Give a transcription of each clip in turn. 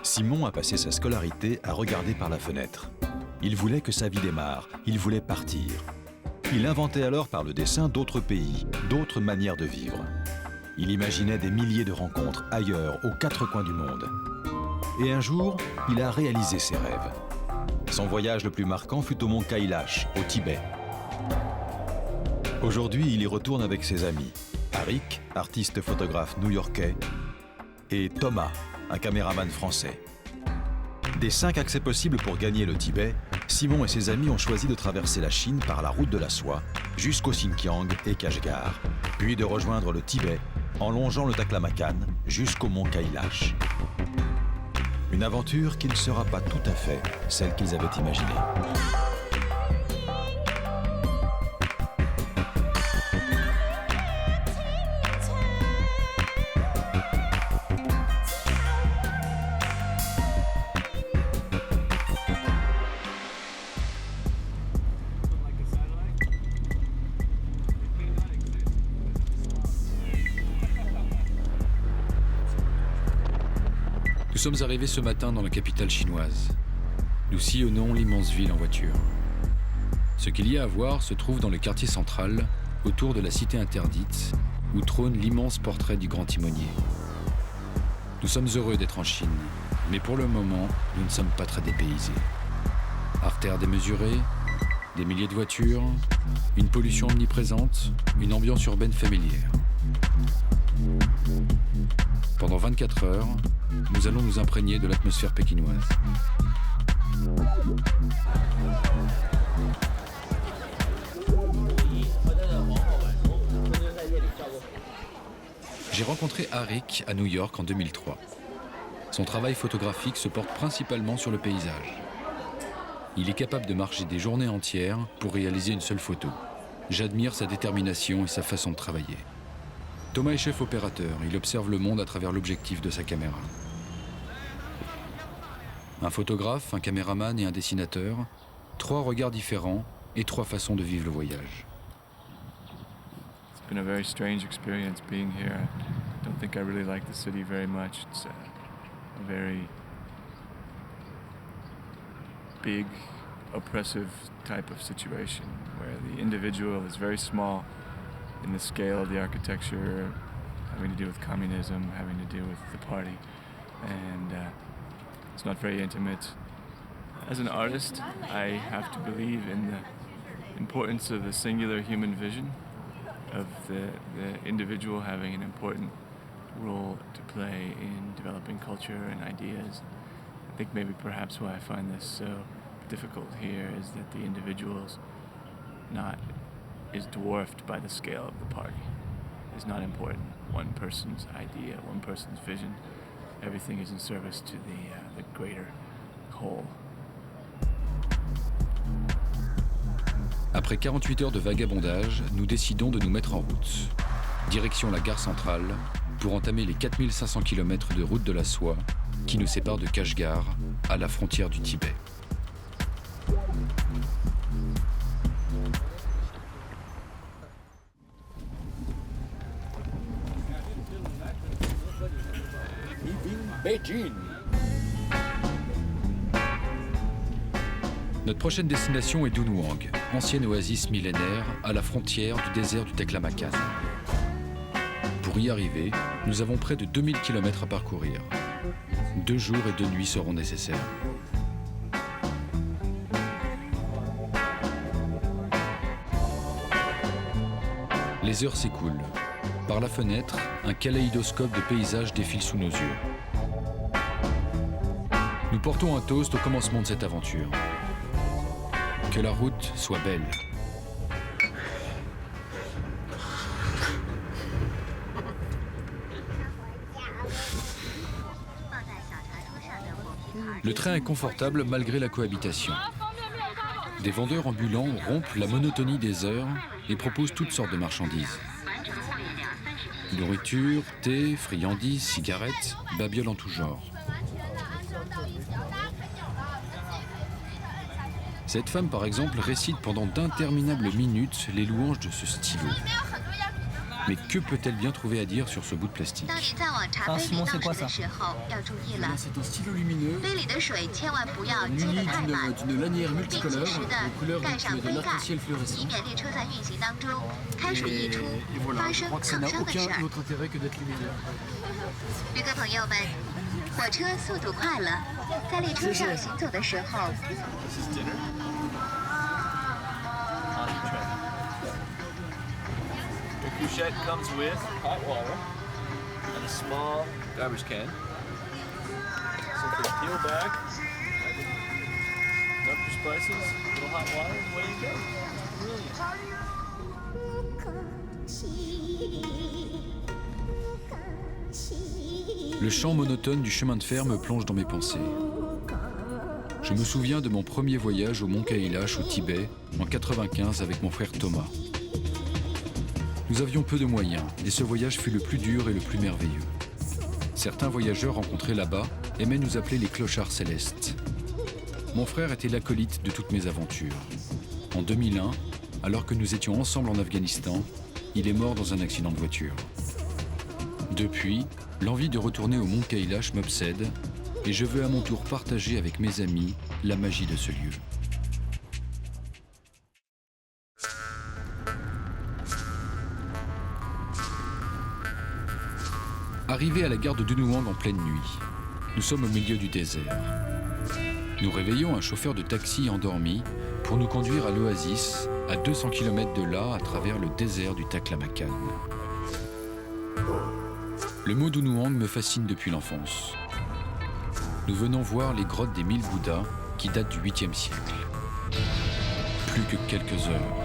Simon a passé sa scolarité à regarder par la fenêtre. Il voulait que sa vie démarre, il voulait partir. Il inventait alors par le dessin d'autres pays, d'autres manières de vivre. Il imaginait des milliers de rencontres ailleurs, aux quatre coins du monde. Et un jour, il a réalisé ses rêves. Son voyage le plus marquant fut au mont Kailash, au Tibet. Aujourd'hui, il y retourne avec ses amis. Arik, artiste photographe new-yorkais, et Thomas, un caméraman français. Des 5 accès possibles pour gagner le Tibet, Simon et ses amis ont choisi de traverser la Chine par la route de la soie jusqu'au Xinjiang et Kashgar, puis de rejoindre le Tibet en longeant le Taklamakan jusqu'au mont Kailash. Une aventure qui ne sera pas tout à fait celle qu'ils avaient imaginée. Nous sommes arrivés ce matin dans la capitale chinoise. Nous sillonnons l'immense ville en voiture. Ce qu'il y a à voir se trouve dans le quartier central, autour de la cité interdite, où trône l'immense portrait du grand timonier. Nous sommes heureux d'être en Chine, mais pour le moment, nous ne sommes pas très dépaysés. Artères démesurées, des milliers de voitures, une pollution omniprésente, une ambiance urbaine familière. Pendant 24 heures, nous allons nous imprégner de l'atmosphère pékinoise. J'ai rencontré Arik à New York en 2003. Son travail photographique se porte principalement sur le paysage. Il est capable de marcher des journées entières pour réaliser une seule photo. J'admire sa détermination et sa façon de travailler. Thomas est chef opérateur, il observe le monde à travers l'objectif de sa caméra. Un photographe, un caméraman et un dessinateur, 3 regards différents et 3 façons de vivre le voyage. It's been a very strange experience being here. I don't think I really like the city very much. It's a very big, oppressive type of situation where the individual is very small in the scale of the architecture, having to do with communism, having to do with the party, and it's not very intimate. As an artist, I have to believe in the importance of the singular human vision, of the individual having an important role to play in developing culture and ideas. I think maybe perhaps why I find this so difficult here is that the individual's is dwarfed by the scale of the party. It's not important. One person's idea, one person's vision, everything is in service to the greater whole. Après 48 heures de vagabondage, nous décidons de nous mettre en route. Direction la gare centrale, pour entamer les 4500 km de route de la soie qui nous séparent de Kashgar, à la frontière du Tibet. Beijing. Notre prochaine destination est Dunhuang, ancienne oasis millénaire à la frontière du désert du Taklamakan. Pour y arriver, nous avons près de 2000 km à parcourir. 2 jours et 2 nuits seront nécessaires. Les heures s'écoulent. Par la fenêtre, un kaléidoscope de paysages défile sous nos yeux. Nous portons un toast au commencement de cette aventure. Que la route soit belle. Le train est confortable malgré la cohabitation. Des vendeurs ambulants rompent la monotonie des heures et proposent toutes sortes de marchandises. Nourriture, thé, friandises, cigarettes, babioles en tout genre. Cette femme, par exemple, récite pendant d'interminables minutes les louanges de ce stylo. Mais que peut-elle bien trouver à dire sur ce bout de plastique? Ah, Simon, c'est quoi ça? C'est un stylo lumineux muni d'une lanière multicolore aux couleurs de l'arc-en-ciel fluorescent. Et voilà, je crois que ça n'a aucun autre intérêt que d'être lumineux. 旅客朋友们，火车速度快了，在列车上行走的时候， The couchette comes with hot water and a small garbage can. So if you peel back, dump your spices, a little hot water, and away you go. Brilliant. Le chant monotone du chemin de fer me plonge dans mes pensées. Je me souviens de mon premier voyage au Mont Kailash au Tibet en 95 avec mon frère Thomas. Nous avions peu de moyens et ce voyage fut le plus dur et le plus merveilleux. Certains voyageurs rencontrés là-bas aimaient nous appeler les clochards célestes. Mon frère était l'acolyte de toutes mes aventures. En 2001, alors que nous étions ensemble en Afghanistan, il est mort dans un accident de voiture. Depuis, l'envie de retourner au Mont Kailash m'obsède et je veux à mon tour partager avec mes amis la magie de ce lieu. Arrivé à la gare de Dunuang en pleine nuit, nous sommes au milieu du désert. Nous réveillons un chauffeur de taxi endormi pour nous conduire à l'oasis, à 200 km de là, à travers le désert du Taklamakan. Le mot Dunuang me fascine depuis l'enfance. Nous venons voir les grottes des 1000 Bouddhas qui datent du 8e siècle. Plus que quelques heures.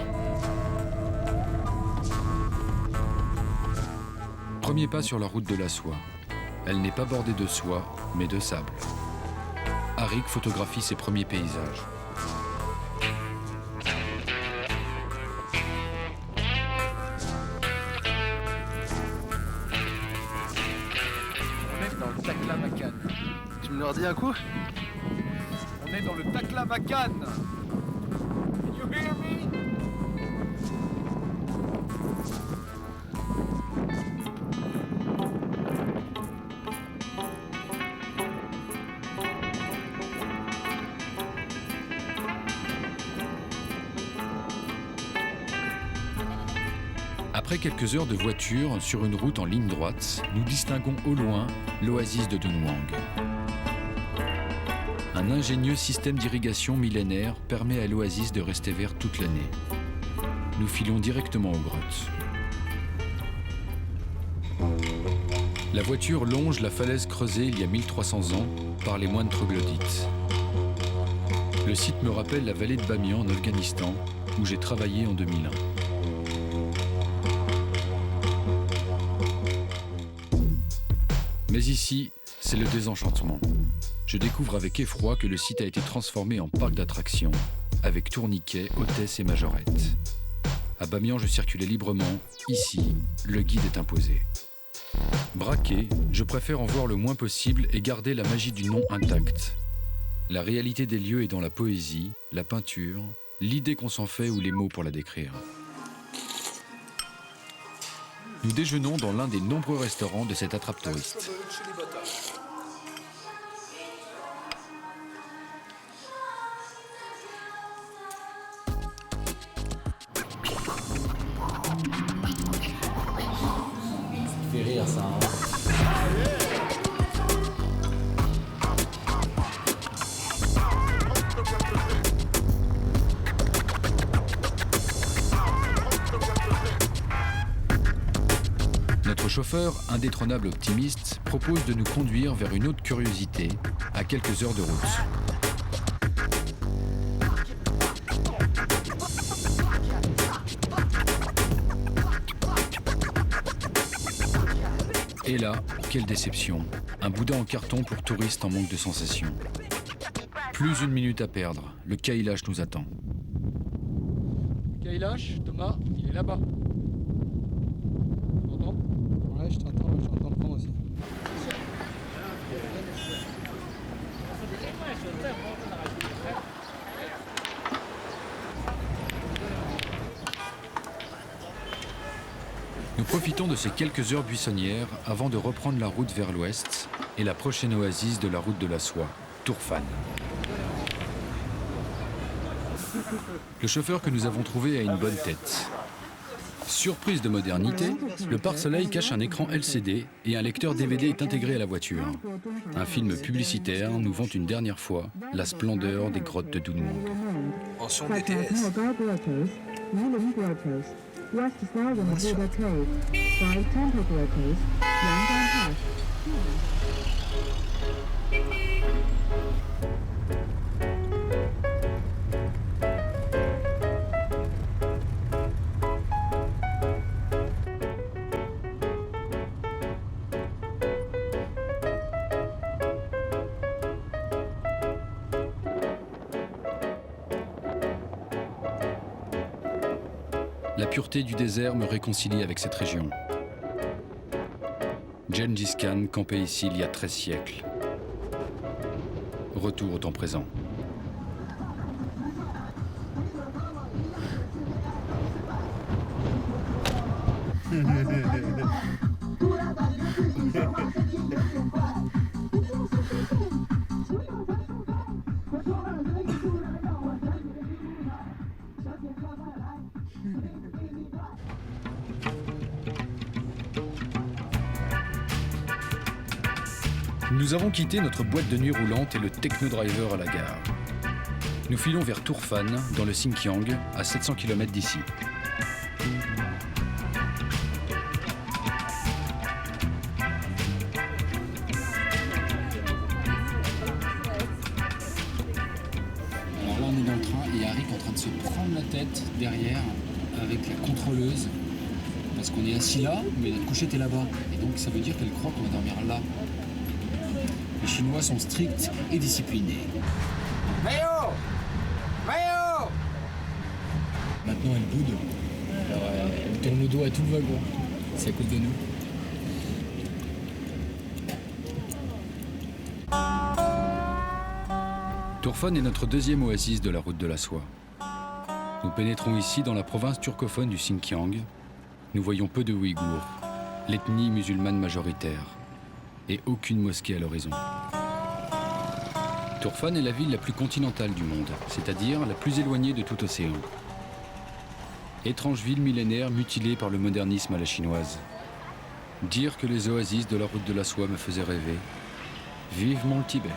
Premier pas sur la route de la soie. Elle n'est pas bordée de soie, mais de sable. Arik photographie ses premiers paysages. On est dans le Taklamakan. Tu me le redis un coup? On est dans le Taklamakan. Can you hear me? Après quelques heures de voiture sur une route en ligne droite, nous distinguons au loin l'oasis de Dunuang. Un ingénieux système d'irrigation millénaire permet à l'oasis de rester vert toute l'année. Nous filons directement aux grottes. La voiture longe la falaise creusée il y a 1300 ans par les moines troglodytes. Le site me rappelle la vallée de Bamiyan en Afghanistan, où j'ai travaillé en 2001. Mais ici, c'est le désenchantement. Je découvre avec effroi que le site a été transformé en parc d'attractions, avec tourniquets, hôtesses et majorettes. À Bamiyan, je circulais librement. Ici, le guide est imposé. Braqué, je préfère en voir le moins possible et garder la magie du nom intacte. La réalité des lieux est dans la poésie, la peinture, l'idée qu'on s'en fait ou les mots pour la décrire. Nous déjeunons dans l'un des nombreux restaurants de cette attrape touriste. Ça fait rire ça, hein. Notre chauffeur, indétrônable optimiste, propose de nous conduire vers une autre curiosité, à quelques heures de route. Et là, quelle déception. Un Bouddha en carton pour touristes en manque de sensations. Plus une minute à perdre, le Kailash nous attend. Kailash, Thomas, il est là-bas. Tu m'entends? Ouais, je t'entends le prendre aussi. Nous profitons de ces quelques heures buissonnières avant de reprendre la route vers l'ouest et la prochaine oasis de la route de la soie, Turfan. Le chauffeur que nous avons trouvé a une bonne tête. Surprise de modernité, le pare-soleil cache un écran LCD et un lecteur DVD est intégré à la voiture. Un film publicitaire nous vante une dernière fois la splendeur des grottes de Dunhuang. En son DTS. La pureté du désert me réconcilie avec cette région. Gengis Khan campait ici il y a 13 siècles. Retour au temps présent. Nous avons quitté notre boîte de nuit roulante et le techno-driver à la gare. Nous filons vers Turfan, dans le Xinjiang, à 700 km d'ici. Alors là, on est dans le train et Arik est en train de se prendre la tête derrière avec la contrôleuse. Parce qu'on est assis là, mais notre couchette est là-bas. Et donc ça veut dire qu'elle croit qu'on va dormir là. Les Chinois sont stricts et disciplinés. Mayo! Mayo! Maintenant elle boude. Alors elle tourne le dos à tout le wagon. C'est à cause de nous. Turfan est notre deuxième oasis de la route de la soie. Nous pénétrons ici dans la province turcophone du Xinjiang. Nous voyons peu de Ouïghours, l'ethnie musulmane majoritaire, et aucune mosquée à l'horizon. Turfan est la ville la plus continentale du monde, c'est-à-dire la plus éloignée de tout océan. Étrange ville millénaire mutilée par le modernisme à la chinoise. Dire que les oasis de la route de la soie me faisaient rêver. Vivement le Tibet.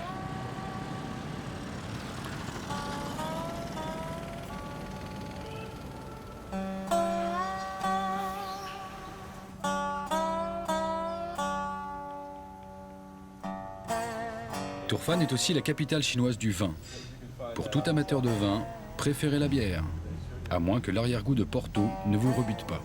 Turfan est aussi la capitale chinoise du vin. Pour tout amateur de vin, préférez la bière, à moins que l'arrière-goût de Porto ne vous rebute pas.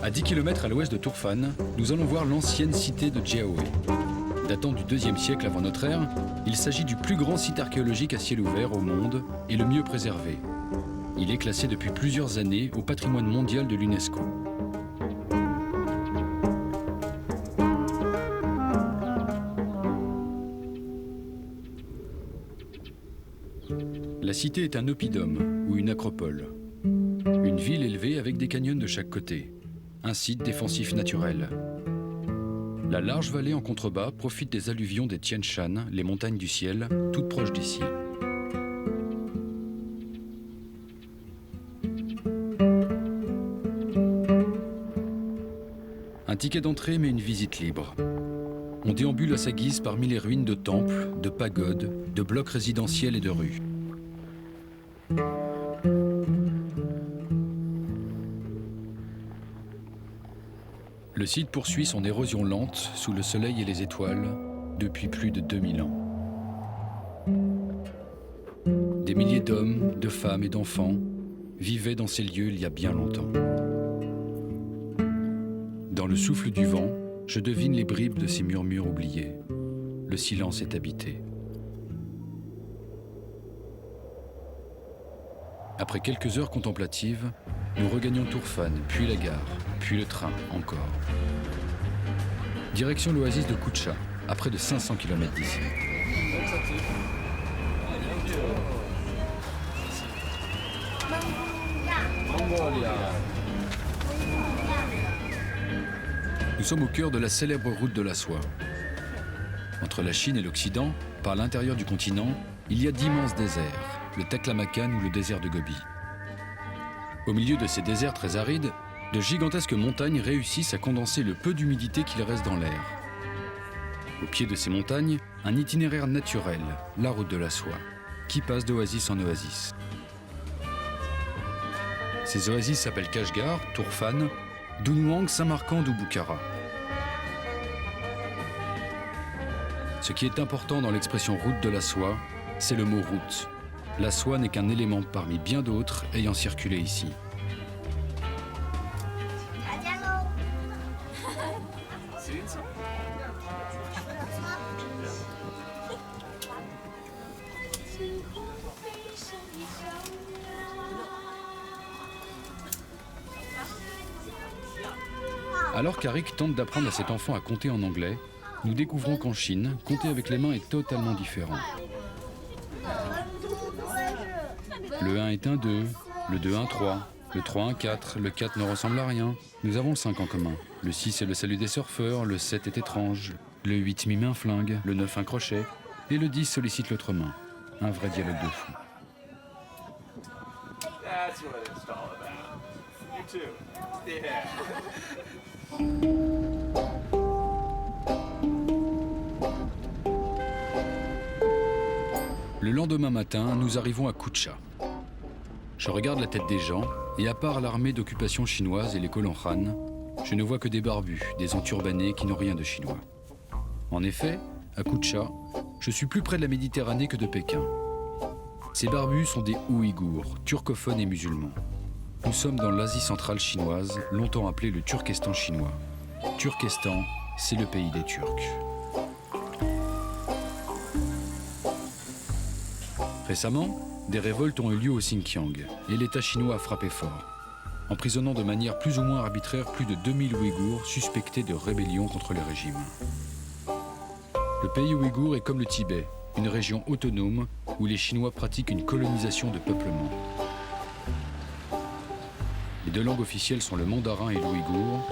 À 10 km à l'ouest de Turfan, nous allons voir l'ancienne cité de Jiaohe. Datant du IIe siècle avant notre ère, il s'agit du plus grand site archéologique à ciel ouvert au monde et le mieux préservé. Il est classé depuis plusieurs années au patrimoine mondial de l'UNESCO. La cité est un oppidum ou une acropole. Une ville élevée avec des canyons de chaque côté. Un site défensif naturel. La large vallée en contrebas profite des alluvions des Tian Shan, les montagnes du ciel, toutes proches d'ici. Un ticket d'entrée mais une visite libre. On déambule à sa guise parmi les ruines de temples, de pagodes, de blocs résidentiels et de rues. Le site poursuit son érosion lente sous le soleil et les étoiles depuis plus de 2000 ans. Des milliers d'hommes, de femmes et d'enfants vivaient dans ces lieux il y a bien longtemps. Dans le souffle du vent, je devine les bribes de ces murmures oubliés. Le silence est habité. Après quelques heures contemplatives, nous regagnons Turfan, puis la gare, puis le train encore. Direction l'oasis de Kutcha, à près de 500 km d'ici. Nous sommes au cœur de la célèbre route de la soie. Entre la Chine et l'Occident, par l'intérieur du continent, il y a d'immenses déserts, le Taklamakan ou le désert de Gobi. Au milieu de ces déserts très arides, de gigantesques montagnes réussissent à condenser le peu d'humidité qu'il reste dans l'air. Au pied de ces montagnes, un itinéraire naturel, la route de la soie, qui passe d'oasis en oasis. Ces oasis s'appellent Kashgar, Turfan, Dunhuang, Samarcande ou Bukhara. Ce qui est important dans l'expression route de la soie, c'est le mot route. La soie n'est qu'un élément parmi bien d'autres ayant circulé ici. Alors qu'Arik tente d'apprendre à cet enfant à compter en anglais, nous découvrons qu'en Chine, compter avec les mains est totalement différent. Le 1 est un 2, le 2 un 3, le 3 un 4, le 4 ne ressemble à rien. Nous avons le 5 en commun. Le 6 est le salut des surfeurs, le 7 est étrange, le 8 mime un flingue, le 9 un crochet, et le 10 sollicite l'autre main. Un vrai dialogue de fou. That's what it's all about. You too. Yeah. Le lendemain matin, nous arrivons à Kutcha. Je regarde la tête des gens, et à part l'armée d'occupation chinoise et les colons Han, je ne vois que des barbus, des enturbanés qui n'ont rien de chinois. En effet, à Kutcha, je suis plus près de la Méditerranée que de Pékin. Ces barbus sont des Ouïghours, turcophones et musulmans. Nous sommes dans l'Asie centrale chinoise, longtemps appelée le Turkestan chinois. Turkestan, c'est le pays des Turcs. Récemment, des révoltes ont eu lieu au Xinjiang et l'État chinois a frappé fort, emprisonnant de manière plus ou moins arbitraire plus de 2000 Ouïghours suspectés de rébellion contre le régime. Le pays ouïghour est comme le Tibet, une région autonome où les Chinois pratiquent une colonisation de peuplement. Les deux langues officielles sont le mandarin et l'ouïghour.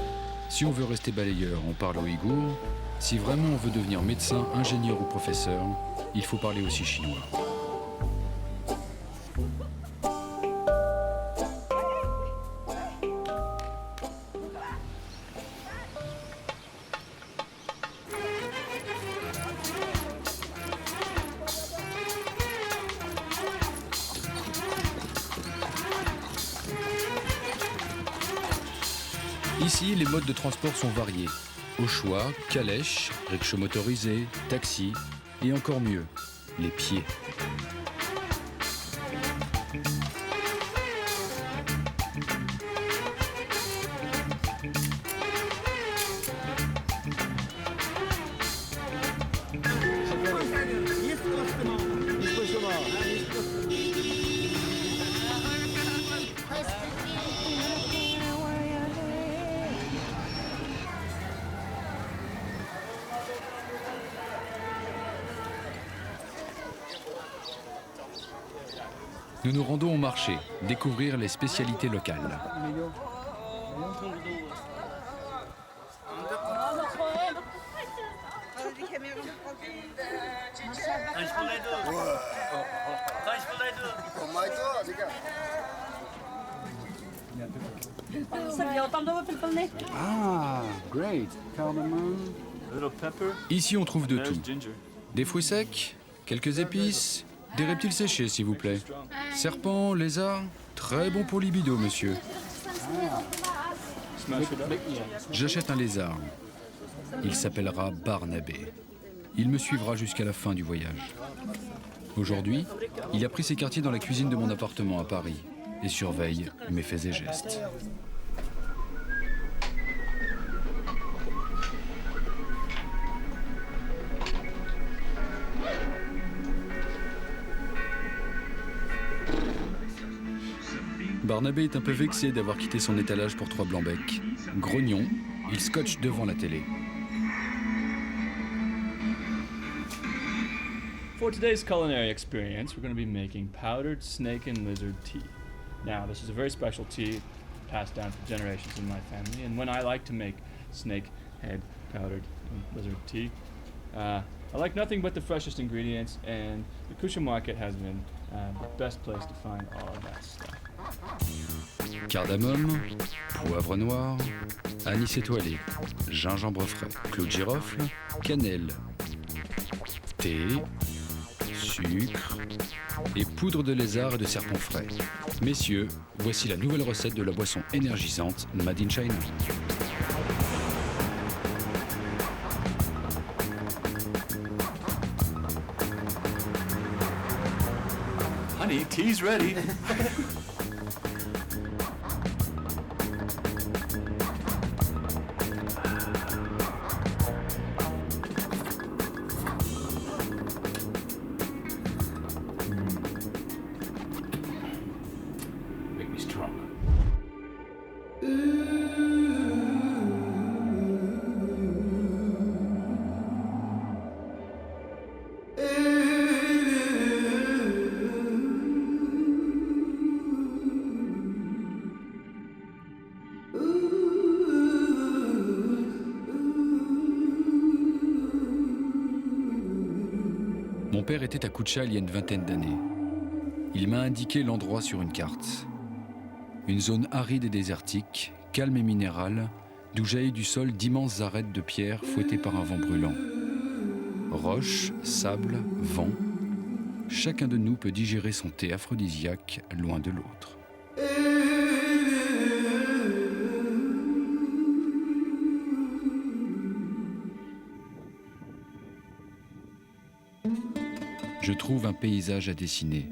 Si on veut rester balayeur, on parle ouïghour. Si vraiment on veut devenir médecin, ingénieur ou professeur, il faut parler aussi chinois. Ici, les modes de transport sont variés. Au choix, calèche, rickshaw motorisé, taxi et encore mieux, les pieds. Nous nous rendons au marché, découvrir les spécialités locales. Ah, great. Cardamom. A little pepper. Ici, on trouve de There's tout. ginger. Des fruits secs, quelques épices, des reptiles séchés, s'il vous plaît. Serpents, lézards, très bon pour libido, monsieur. Smash it up. J'achète un lézard. Il s'appellera Barnabé. Il me suivra jusqu'à la fin du voyage. Aujourd'hui, il a pris ses quartiers dans la cuisine de mon appartement à Paris et surveille mes faits et gestes. Barnabé est un peu vexé d'avoir quitté son étalage pour 3 blancs-becs. Grognon, il scotche devant la télé. For today's culinary experience, we're going to be making powdered snake and lizard tea. Now, this is a very special tea passed down for generations in my family, and when I like to make snake head powdered and lizard tea, I like nothing but the freshest ingredients, and the Kusha market has been the best place to find all of that stuff. Cardamome, poivre noir, anis étoilé, gingembre frais, clou de girofle, cannelle, thé, sucre et poudre de lézard et de serpent frais. Messieurs, voici la nouvelle recette de la boisson énergisante Made in China. Honey, tea's ready. Make me strong. Mon père était à Kutcha il y a une vingtaine d'années. Il m'a indiqué l'endroit sur une carte. Une zone aride et désertique, calme et minérale, d'où jaillit du sol d'immenses arêtes de pierre fouettées par un vent brûlant. Roches, sable, vent, chacun de nous peut digérer son thé aphrodisiaque loin de l'autre. Je trouve un paysage à dessiner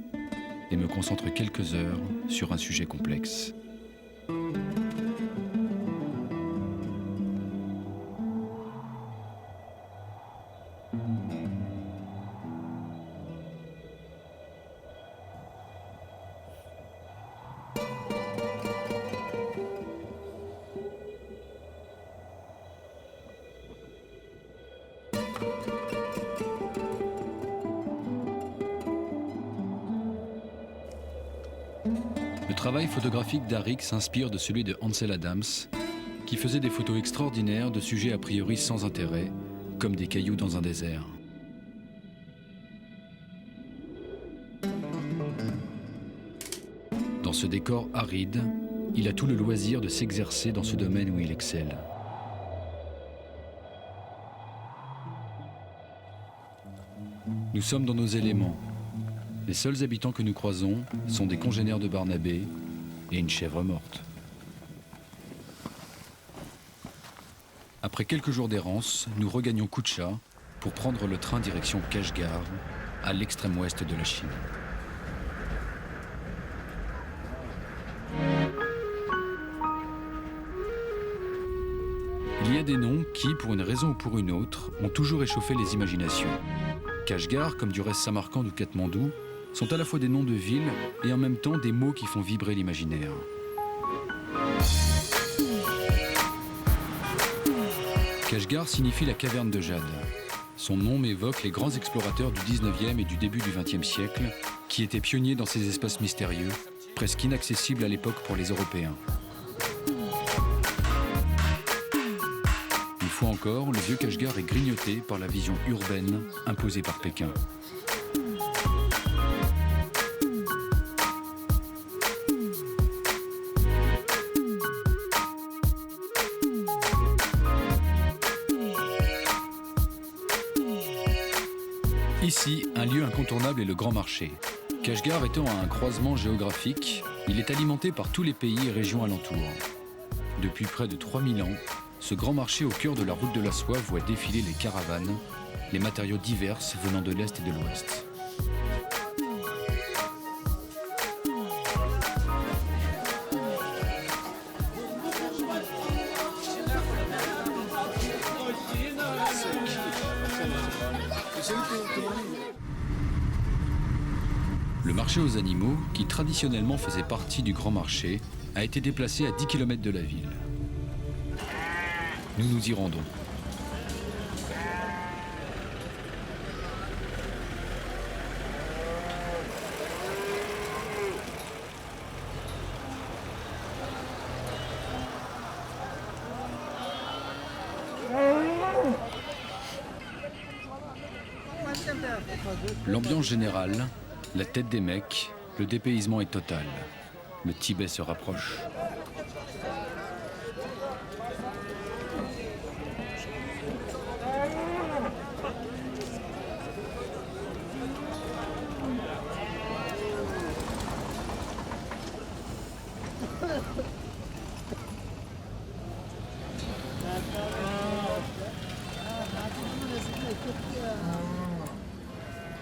et me concentre quelques heures sur un sujet complexe. Le travail photographique d'Arik s'inspire de celui de Ansel Adams, qui faisait des photos extraordinaires de sujets a priori sans intérêt, comme des cailloux dans un désert. Dans ce décor aride, il a tout le loisir de s'exercer dans ce domaine où il excelle. Nous sommes dans nos éléments. Les seuls habitants que nous croisons sont des congénères de Barnabé et une chèvre morte. Après quelques jours d'errance, nous regagnons Kutcha pour prendre le train direction Kashgar, à l'extrême ouest de la Chine. Il y a des noms qui, pour une raison ou pour une autre, ont toujours échauffé les imaginations. Kashgar, comme du reste Samarcande ou Katmandou, sont à la fois des noms de villes et en même temps des mots qui font vibrer l'imaginaire. Kashgar signifie la caverne de jade. Son nom m'évoque les grands explorateurs du 19e et du début du 20e siècle qui étaient pionniers dans ces espaces mystérieux, presque inaccessibles à l'époque pour les Européens. Une fois encore, le vieux Kashgar est grignoté par la vision urbaine imposée par Pékin. Ici, un lieu incontournable est le Grand Marché. Kashgar étant à un croisement géographique, il est alimenté par tous les pays et régions alentours. Depuis près de 3000 ans, ce grand marché au cœur de la route de la soie voit défiler les caravanes, les matériaux divers venant de l'Est et de l'Ouest. Le marché aux animaux, qui traditionnellement faisait partie du grand marché, a été déplacé à 10 km de la ville. Nous nous y rendons. L'ambiance générale, la tête des mecs, le dépaysement est total. Le Tibet se rapproche.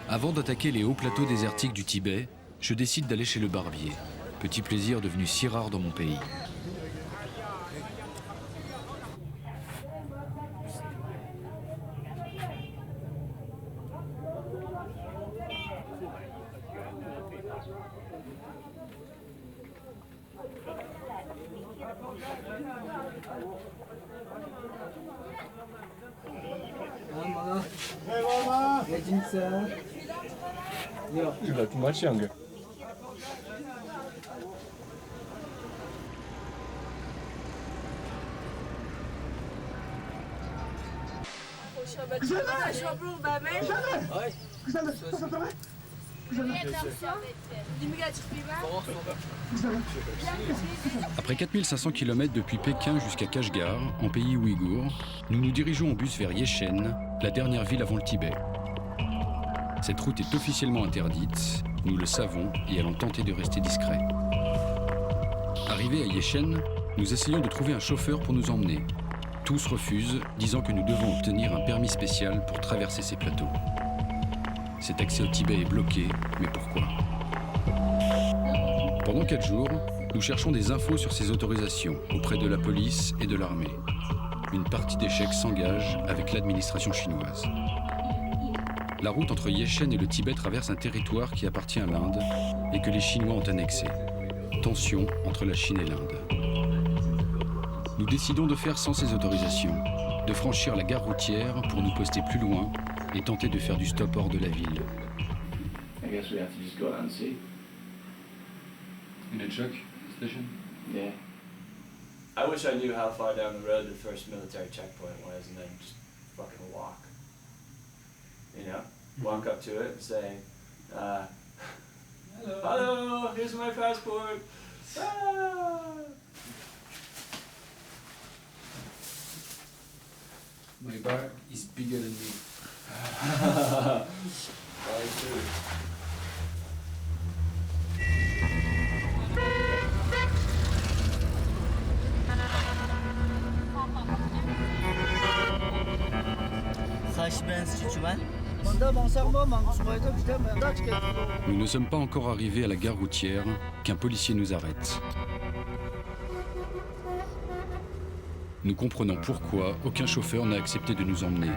Avant d'attaquer les hauts plateaux désertiques du Tibet, je décide d'aller chez le barbier. Petit plaisir devenu si rare dans mon pays. You look much younger. Après 4500 km depuis Pékin jusqu'à Kashgar, en pays ouïghour, nous nous dirigeons en bus vers Yechen, la dernière ville avant le Tibet. Cette route est officiellement interdite, nous le savons et allons tenter de rester discrets. Arrivés à Yechen, nous essayons de trouver un chauffeur pour nous emmener. Tous refusent, disant que nous devons obtenir un permis spécial pour traverser ces plateaux. Cet accès au Tibet est bloqué, mais pourquoi? Pendant 4 jours, nous cherchons des infos sur ces autorisations auprès de la police et de l'armée. Une partie des chèques s'engage avec l'administration chinoise. La route entre Yechen et le Tibet traverse un territoire qui appartient à l'Inde et que les Chinois ont annexé. Tension entre la Chine et l'Inde. Nous décidons de faire sans ces autorisations, de franchir la gare routière pour nous poster plus loin et tenter de faire du stop hors de la ville. I guess we have to just go out and see. In a truck station? Yeah. I wish I knew how far down the road the first military checkpoint was and then just fucking walk. You know? Walk up to it and say, hello, here's my passport. Ah! My bar is bigger than me. Nous ne sommes pas encore arrivés à la gare routière qu'un policier nous arrête. Nous comprenons pourquoi aucun chauffeur n'a accepté de nous emmener.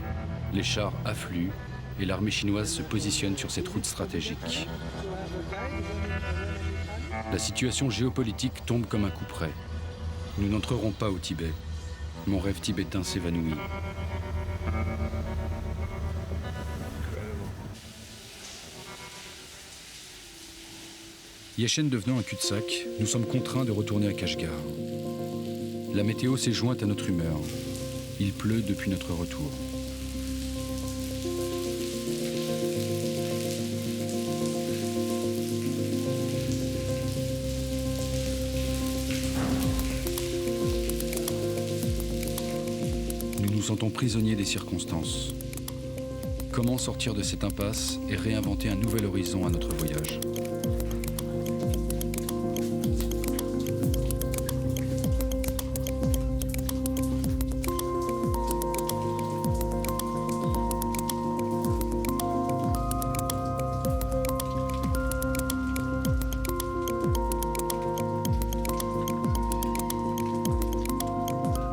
Les chars affluent et l'armée chinoise se positionne sur cette route stratégique. La situation géopolitique tombe comme un coup près. Nous n'entrerons pas au Tibet. Mon rêve tibétain s'évanouit. Yechen devenant un cul-de-sac, nous sommes contraints de retourner à Kashgar. La météo s'est jointe à notre humeur. Il pleut depuis notre retour. Nous nous sentons prisonniers des circonstances. Comment sortir de cette impasse et réinventer un nouvel horizon à notre voyage ?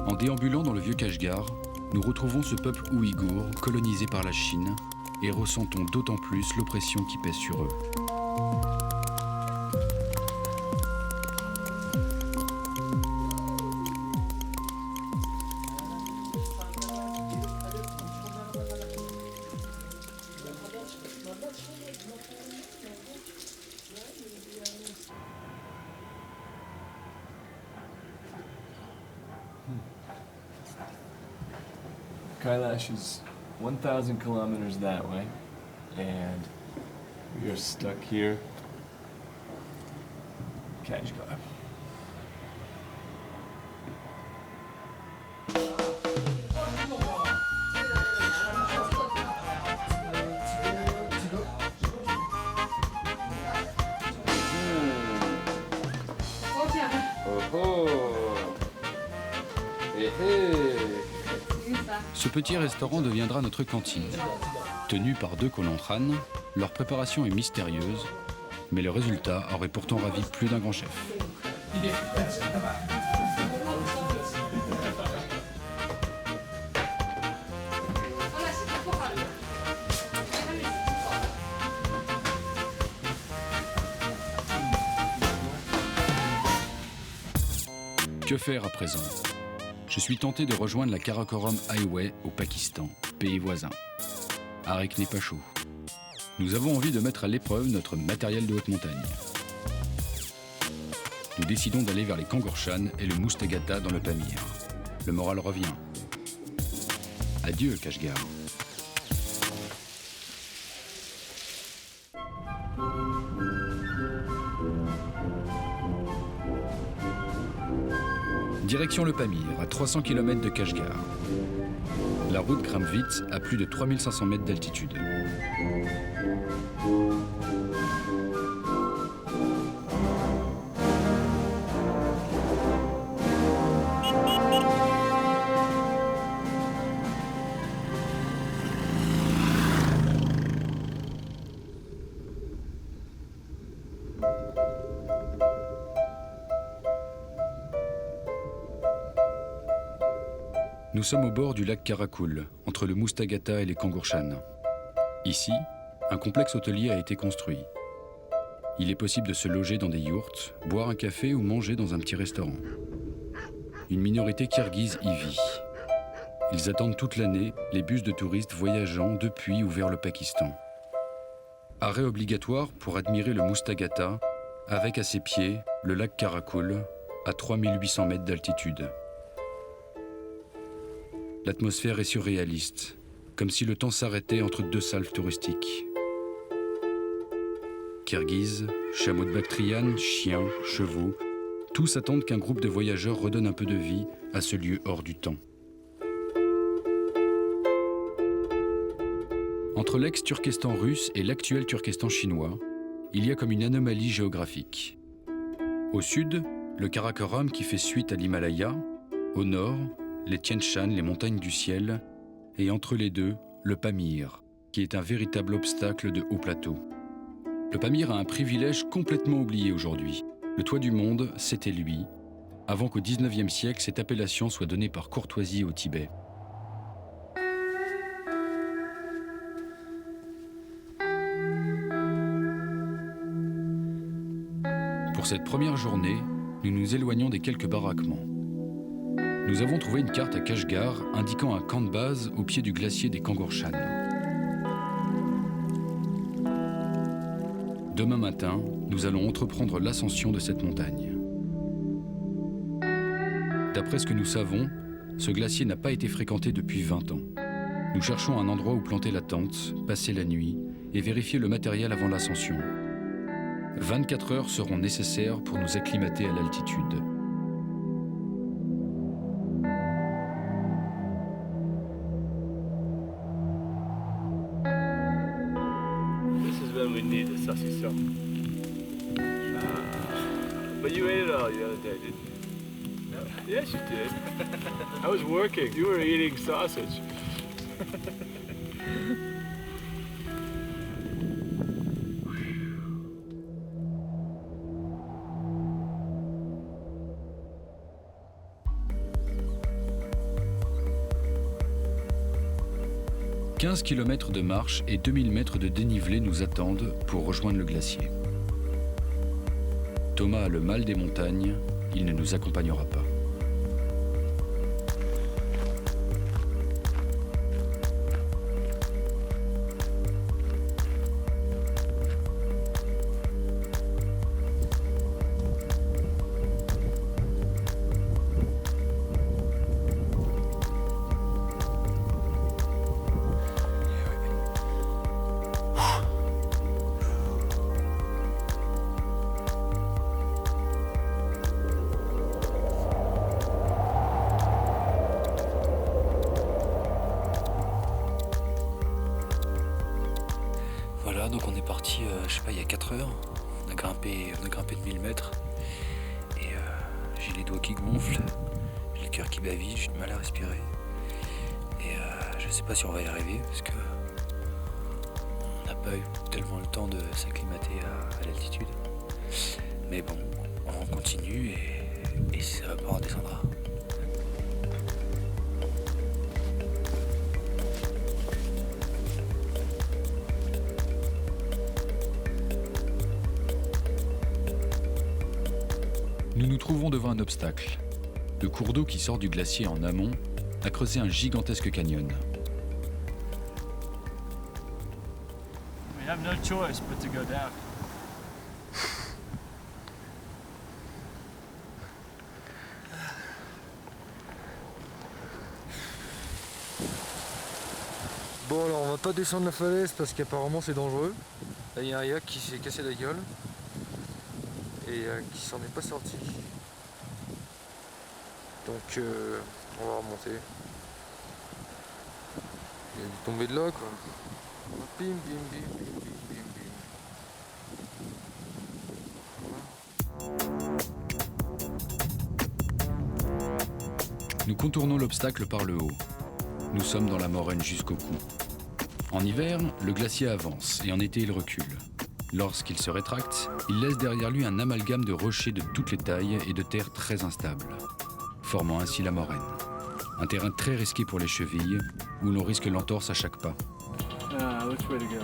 En déambulant dans le vieux Kashgar, nous retrouvons ce peuple ouïghour colonisé par la Chine et ressentons d'autant plus l'oppression qui pèse sur eux. Kailash is 1,000 kilometers that way, and we are stuck here, Kashgar. Ce petit restaurant deviendra notre cantine. Tenu par 2 colons Han, leur préparation est mystérieuse, mais le résultat aurait pourtant ravi plus d'un grand chef. Que faire à présent ? Je suis tenté de rejoindre la Karakoram Highway au Pakistan, pays voisin. Arik n'est pas chaud. Nous avons envie de mettre à l'épreuve notre matériel de haute montagne. Nous décidons d'aller vers les Kangorshan et le Moustagata dans le Pamir. Le moral revient. Adieu, Kashgar. Direction le Pamir, à 300 km de Kashgar. La route grimpe vite à plus de 3500 mètres d'altitude. Nous sommes au bord du lac Karakul, entre le Moustagata et les Kangorshan. Ici, un complexe hôtelier a été construit. Il est possible de se loger dans des yourtes, boire un café ou manger dans un petit restaurant. Une minorité kirghize y vit. Ils attendent toute l'année les bus de touristes voyageant depuis ou vers le Pakistan. Arrêt obligatoire pour admirer le Moustagata, avec à ses pieds le lac Karakul, à 3800 mètres d'altitude. L'atmosphère est surréaliste, comme si le temps s'arrêtait entre 2 salves touristiques. Kirghizes, chameaux de Bactriane, chiens, chevaux, tous attendent qu'un groupe de voyageurs redonne un peu de vie à ce lieu hors du temps. Entre l'ex-Turkestan russe et l'actuel Turkestan chinois, il y a comme une anomalie géographique. Au sud, le Karakoram qui fait suite à l'Himalaya, au nord, les Tian Shan, les montagnes du ciel, et entre les deux, le Pamir, qui est un véritable obstacle de haut plateau. Le Pamir a un privilège complètement oublié aujourd'hui. Le toit du monde, c'était lui, avant qu'au XIXe siècle, cette appellation soit donnée par courtoisie au Tibet. Pour cette première journée, nous nous éloignons des quelques baraquements. Nous avons trouvé une carte à Kashgar indiquant un camp de base au pied du glacier des Kangorshan. Demain matin, nous allons entreprendre l'ascension de cette montagne. D'après ce que nous savons, ce glacier n'a pas été fréquenté depuis 20 ans. Nous cherchons un endroit où planter la tente, passer la nuit et vérifier le matériel avant l'ascension. 24 heures seront nécessaires pour nous acclimater à l'altitude. We need the sausage. But you ate it all the other day, didn't you? No. Yes, you did. I was working. You were eating sausage. « 15 km de marche et 2000 mètres de dénivelé nous attendent pour rejoindre le glacier. Thomas a le mal des montagnes, il ne nous accompagnera pas. Voilà, donc on est parti, je sais pas, il y a 4 heures. On a grimpé de 1000 mètres. Et j'ai les doigts qui gonflent, j'ai le cœur qui baville, j'ai du mal à respirer. Et je sais pas si on va y arriver parce que on n'a pas eu tellement le temps de s'acclimater à l'altitude. Mais bon, on continue et si ça va pas, on descendra. Nous nous trouvons devant un obstacle. Le cours d'eau qui sort du glacier en amont a creusé un gigantesque canyon. We have no choice but to go down. Bon alors on va pas descendre la falaise parce qu'apparemment c'est dangereux. Là il y a un yak qui s'est cassé la gueule et qui s'en est pas sorti. Donc on va remonter. Il a dû tomber de là quoi. Bim bim bim bim bim bim bim. Nous contournons l'obstacle par le haut. Nous sommes dans la moraine jusqu'au cou. En hiver, le glacier avance et en été il recule. Lorsqu'il se rétracte, il laisse derrière lui un amalgame de rochers de toutes les tailles et de terres très instables, formant ainsi la moraine. Un terrain très risqué pour les chevilles, où l'on risque l'entorse à chaque pas. Which way to go?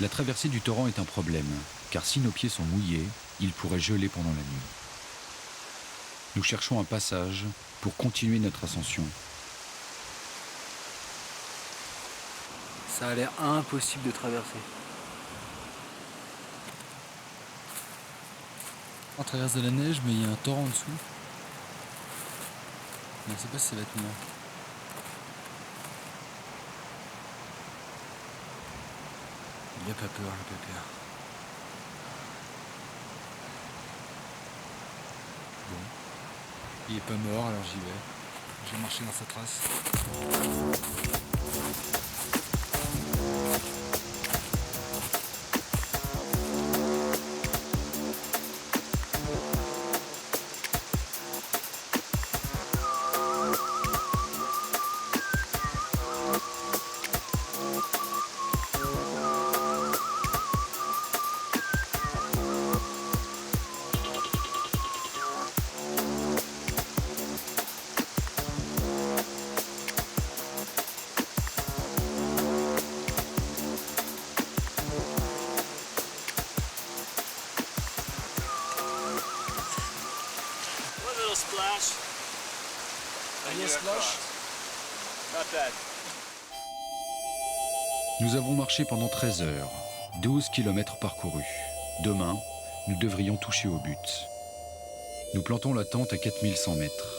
La traversée du torrent est un problème, car si nos pieds sont mouillés, ils pourraient geler pendant la nuit. Nous cherchons un passage pour continuer notre ascension. Ça a l'air impossible de traverser. On traverse de la neige, mais il y a un torrent en dessous. On ne sait pas si ça va être moi. Il a pas peur, le pépère. Bon. Il est pas mort, alors j'y vais. Je vais marcher dans sa trace. Splash. Not bad. Nous avons marché pendant 13 heures, 12 kilomètres parcourus. Demain, nous devrions toucher au but. Nous plantons la tente à 4100 mètres.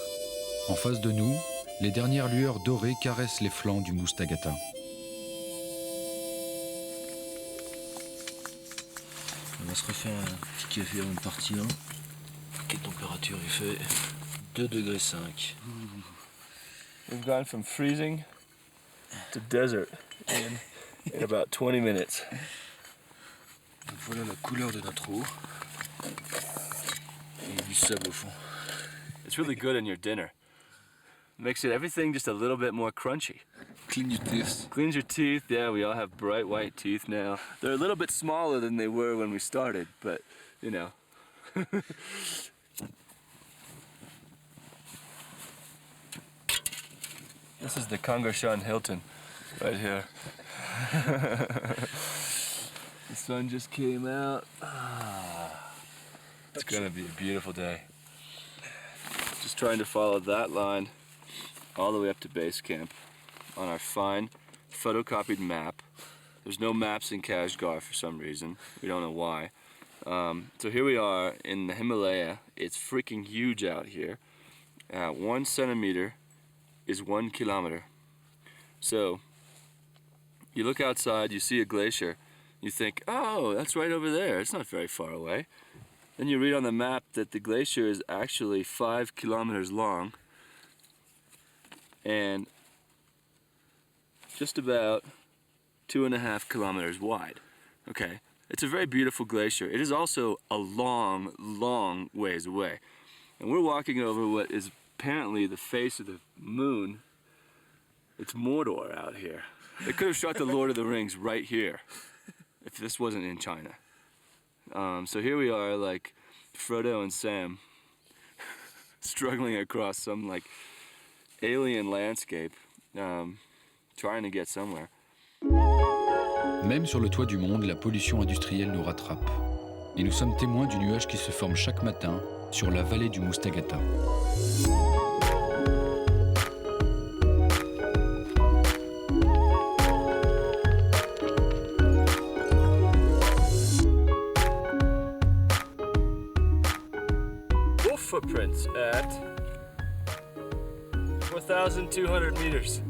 En face de nous, les dernières lueurs dorées caressent les flancs du Moustagata. On va se refaire un petit café avant de partir. Quelle température il fait? 2,5 degrés. We've gone from freezing to desert in about 20 minutes. Donc voilà la couleur de notre eau. Et du sable au fond. It's really good in your dinner. Makes it everything just a little bit more crunchy. Clean your teeth. Cleans your teeth. Yeah, we all have bright white teeth now. They're a little bit smaller than they were when we started, but you know. This is the Kangarshan Hilton right here. The sun just came out. It's gonna be a beautiful day. Just trying to follow that line all the way up to base camp on our fine photocopied map. There's no maps in Kashgar for some reason. We don't know why. So here we are in the Himalaya. It's freaking huge out here. 1 centimeter is 1 kilometer. So you look outside, you see a glacier, you think, oh, that's right over there. It's not very far away. Then you read on the map that the glacier is actually 5 kilometers long and just about 2.5 kilometers wide. Okay, it's a very beautiful glacier. It is also a long, long ways away. And we're walking over what is apparently the face of the moon. It's Mordor out here. They could have shot the Lord of the Rings right here if this wasn't in China. So here we are, like Frodo and Sam, struggling across some like alien landscape, trying to get somewhere. Même sur le toit du monde, la pollution industrielle nous rattrape. Et nous sommes témoins du nuage qui se forme chaque matin sur la vallée du Moustagata. Footprints at 4,200 meters,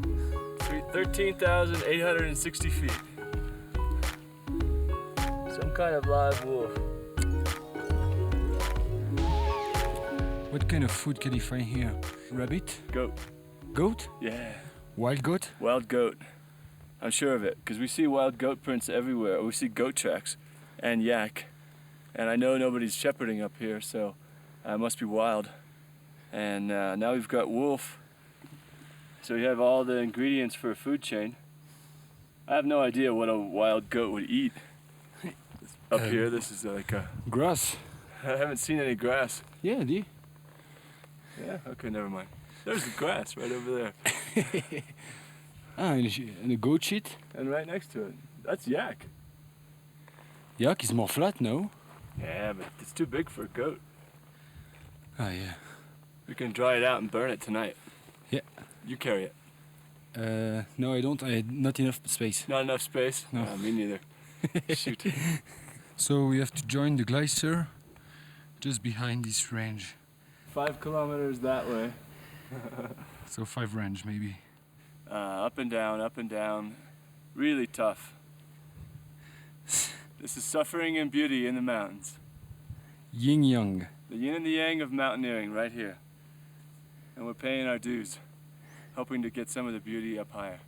13,860 feet. Some kind of live wolf. What kind of food can you find here? Rabbit? Goat. Goat? Yeah. Wild goat? Wild goat. I'm sure of it, because we see wild goat prints everywhere. We see goat tracks and yak. And I know nobody's shepherding up here, so it must be wild. And now we've got wolf. So we have all the ingredients for a food chain. I have no idea what a wild goat would eat. Up here, this is like a... Grass. I haven't seen any grass. Yeah, die. Yeah, okay, never mind. There's the grass right over there. And a goat shit. And right next to it, that's yak. Yak is more flat now. Yeah, but it's too big for a goat. Ah, yeah. We can dry it out and burn it tonight. Yeah. You carry it. No, I don't. I had not enough space. Not enough space? No. Me neither. Shoot. So we have to join the glacier just behind this range. 5 kilometers that way. So 5 range maybe. Up and down. Really tough. This is suffering and beauty in the mountains. Yin yang. The yin and the yang of mountaineering right here. And we're paying our dues, hoping to get some of the beauty up higher.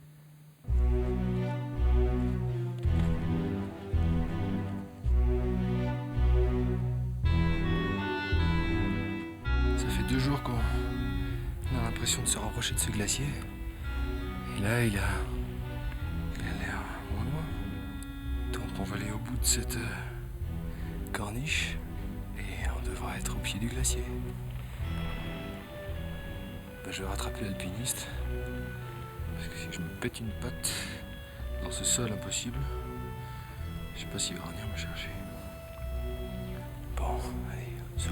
Ça fait 2 jours qu'on a l'impression de se rapprocher de ce glacier. Et là, il a l'air moins loin. Donc on va aller au bout de cette corniche et on devra être au pied du glacier. Je vais rattraper l'alpiniste parce que si je me pète une patte dans ce sol impossible, je sais pas s'il va venir me chercher. Bon, allez, zou.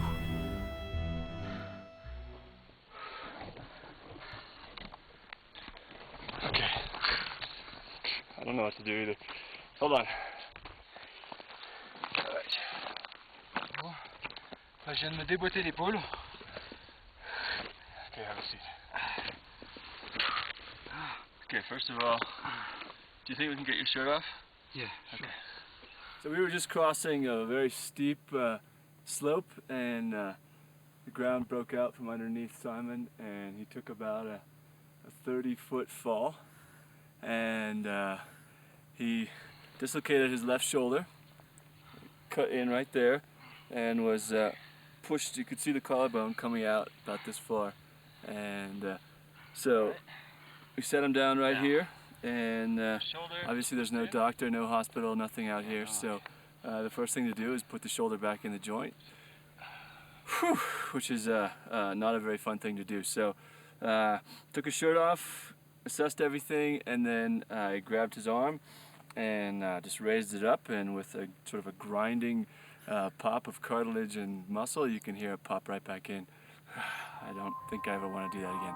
Okay. I don't know what to do either. Hold on. Alright. Bon. Là, je viens de me déboîter l'épaule. Okay, have a seat. Okay, first of all, do you think we can get your shirt off? Yeah, sure. Okay. So we were just crossing a very steep slope, and the ground broke out from underneath Simon, and he took about a 30-foot fall, and he dislocated his left shoulder, cut in right there, and was pushed, you could see the collarbone coming out about this far. And so we set him down right here. And obviously there's no doctor, no hospital, nothing out here. So the first thing to do is put the shoulder back in the joint, which is not a very fun thing to do. So took his shirt off, assessed everything, and then I grabbed his arm and just raised it up, and with a sort of a grinding pop of cartilage and muscle, you can hear it pop right back in. I don't think I ever want to do that again.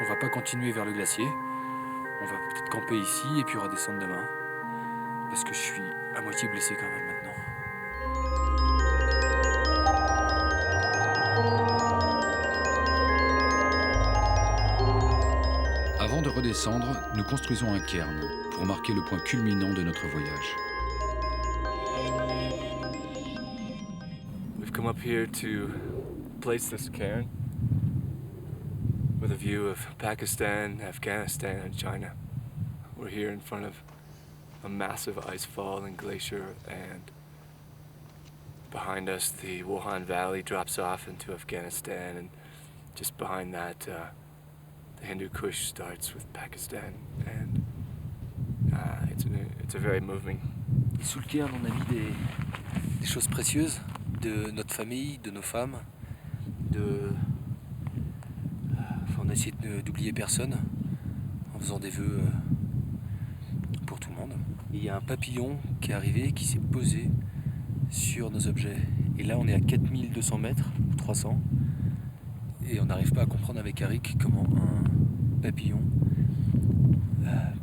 On va pas continuer vers le glacier. On va peut-être camper ici et puis redescendre demain. Parce que je suis à moitié blessé quand même maintenant. Avant de redescendre, nous construisons un cairn pour marquer le point culminant de notre voyage. We've come up here to place this cairn with a view of Pakistan, Afghanistan, and China. We're here in front of a massive ice fall and glacier, and behind us the Wuhan Valley drops off into Afghanistan, and just behind that the Hindu Kush starts with Pakistan, and it's a very moving. Sous le cairn, on a mis des choses précieuses de notre famille, de nos femmes, on a essayé d'oublier personne en faisant des vœux pour tout le monde. Et il y a un papillon qui est arrivé, qui s'est posé sur nos objets. Et là, on est à 4200 mètres, ou 300, et on n'arrive pas à comprendre avec Arik comment un papillon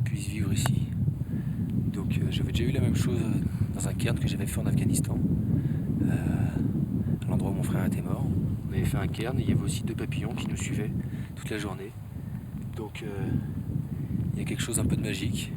puisse vivre ici. Donc j'avais déjà eu la même chose dans un cairn que j'avais fait en Afghanistan, à l'endroit où mon frère était mort. On avait fait un cairn et il y avait aussi 2 papillons qui nous suivaient toute la journée. Donc il y a quelque chose un peu de magique.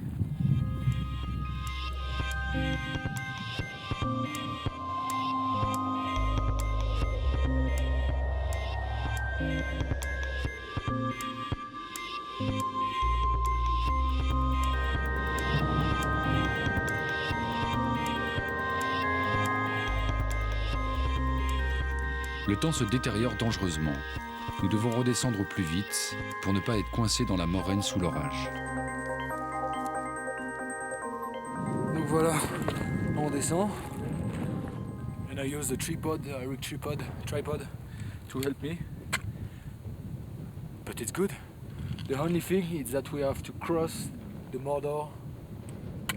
Le temps se détériore dangereusement. Nous devons redescendre au plus vite pour ne pas être coincés dans la moraine sous l'orage. Donc voilà, on descend. And I use the tripod, Arik tripod to help me. But it's good. The only thing is that we have to cross the Mordor.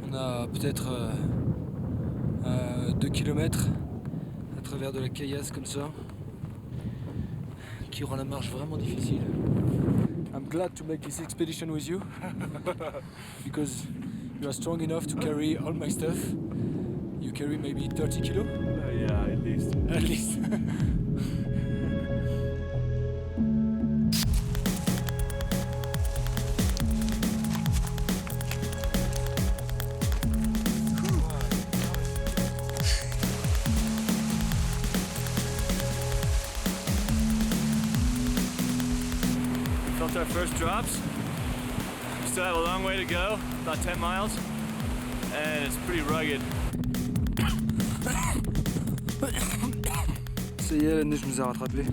On a peut-être 2 kilomètres à travers de la caillasse comme ça, qui rend la marche vraiment difficile. I'm glad to make this expedition with you because you are strong enough to carry all my stuff. You carry maybe 30 kilos? Yeah, at least. At least. Felt our first drops. We still have a long way to go, about 10 miles, and it's pretty rugged. Ça y est, la neige nous a rattrapés.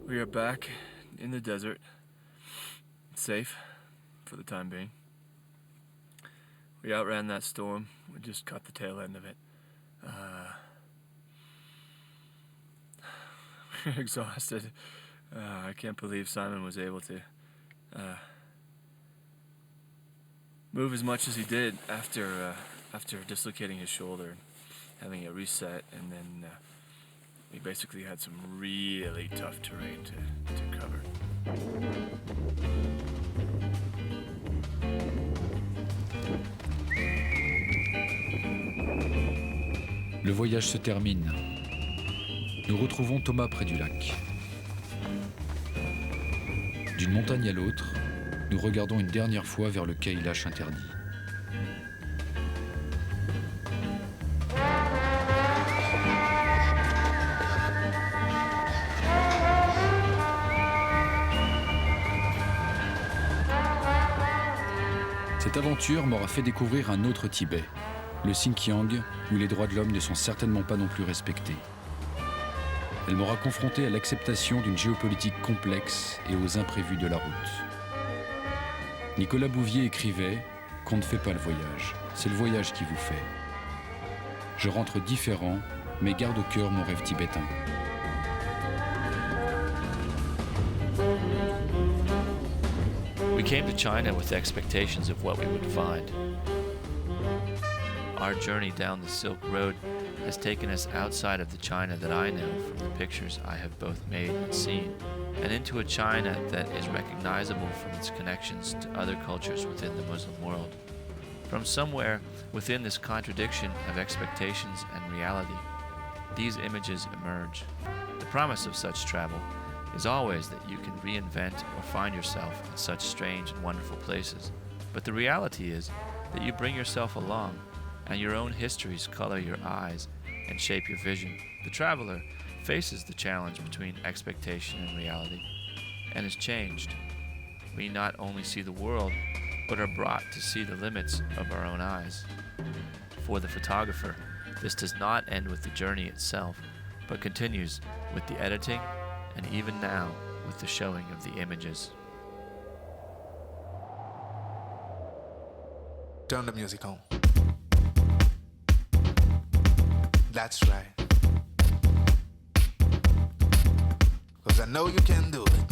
We are back in the desert, safe for the time being. We outran that storm, we just caught the tail end of it. We're exhausted. I can't believe Simon was able to move as much as he did after dislocating his shoulder and having it reset, and then we basically had some really tough terrain to cover. Le voyage se termine. Nous retrouvons Thomas près du lac. D'une montagne à l'autre, nous regardons une dernière fois vers le Kailash interdit. Cette aventure m'aura fait découvrir un autre Tibet, le Xinjiang, où les droits de l'homme ne sont certainement pas non plus respectés. Elle m'aura confronté à l'acceptation d'une géopolitique complexe et aux imprévus de la route. Nicolas Bouvier écrivait « Qu'on ne fait pas le voyage, c'est le voyage qui vous fait ». Je rentre différent, mais garde au cœur mon rêve tibétain. We came to China with expectations of what we would find. Our journey down the Silk Road has taken us outside of the China that I know from the pictures I have both made and seen, and into a China that is recognizable from its connections to other cultures within the Muslim world. From somewhere within this contradiction of expectations and reality, these images emerge. The promise of such travel is always that you can reinvent or find yourself in such strange and wonderful places. But the reality is that you bring yourself along, and your own histories color your eyes and shape your vision. The traveler faces the challenge between expectation and reality, and is changed. We not only see the world, but are brought to see the limits of our own eyes. For the photographer, this does not end with the journey itself, but continues with the editing, and even now with the showing of the images. Turn the music on. That's right. 'Cause I know you can do it.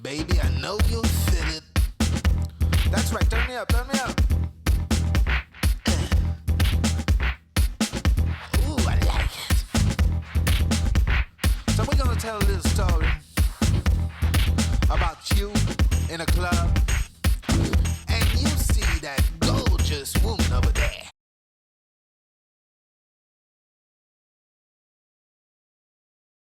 Baby, I know you'll fit it. That's right, turn me up, turn me up. Ooh, I like it. So we're gonna tell a little story about you in a club